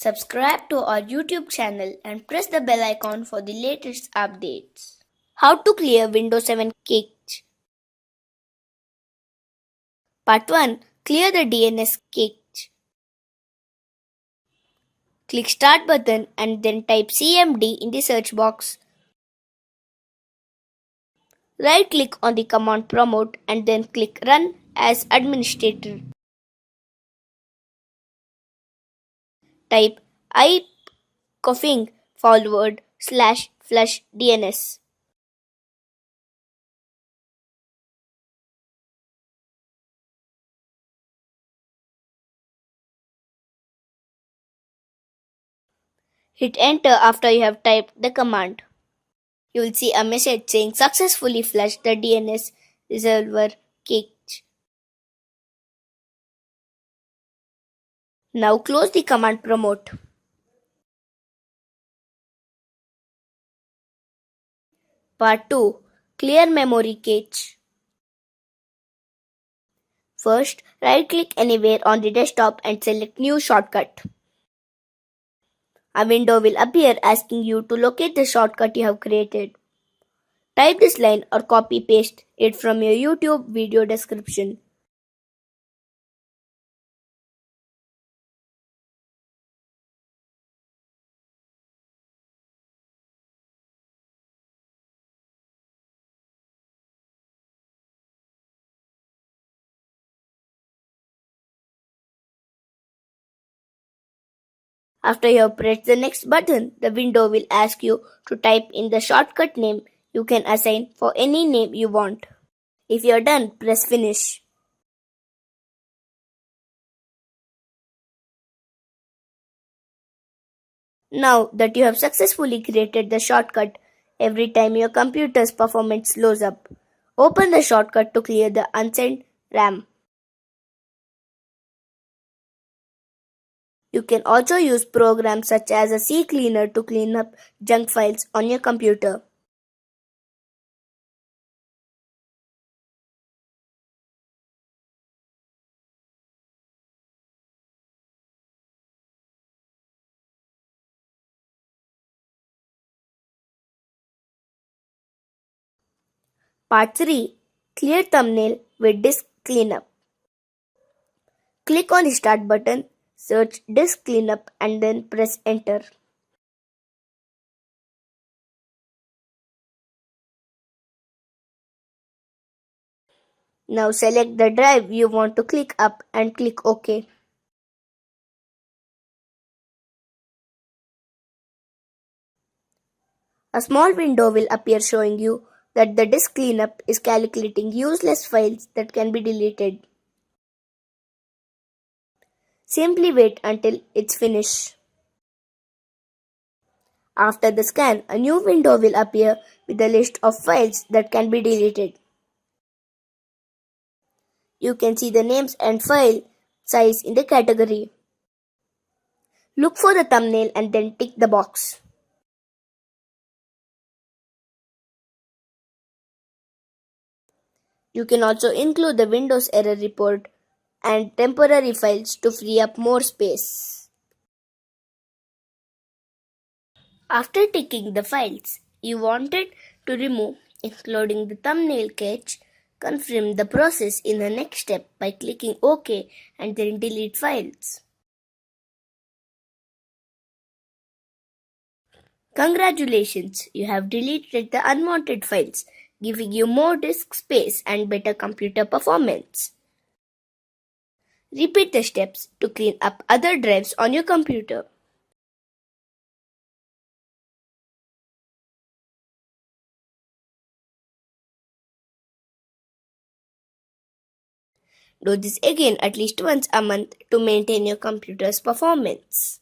Subscribe to our YouTube channel and press the bell icon for the latest updates. How to clear Windows 7 cache. Part 1. Clear the DNS cache. Click Start button and then type CMD in the search box. Right click on the command Promote and then click Run as administrator. Type Ipconfig /flush DNS. Hit enter after you have typed the command. You will see a message saying successfully flushed the DNS resolver cache. Now close the command Promote. Part 2. Clear memory cache. First, right-click anywhere on the desktop and select New Shortcut. A window will appear asking you to locate the shortcut you have created. Type this line or copy-paste it from your YouTube video description. After you have pressed the next button, the window will ask you to type in the shortcut name you can assign for any name you want. If you are done, press Finish. Now that you have successfully created the shortcut, every time your computer's performance slows up, open the shortcut to clear the unsigned RAM. You can also use programs such as a CCleaner to clean up junk files on your computer. Part 3. Clear thumbnail with disk cleanup. Click on the Start button, search disk cleanup and then press Enter. Now select the drive you want to click up and click OK. A small window will appear showing you that the disk cleanup is calculating useless files that can be deleted. Simply wait until it's finished. After the scan, a new window will appear with a list of files that can be deleted. You can see the names and file size in the category. Look for the thumbnail and then tick the box. You can also include the Windows error report and temporary files to free up more space. After ticking the files you wanted to remove, including the thumbnail cache, confirm the process in the next step by clicking OK and then delete files. Congratulations, you have deleted the unwanted files, giving you more disk space and better computer performance. Repeat the steps to clean up other drives on your computer. Do this again at least once a month to maintain your computer's performance.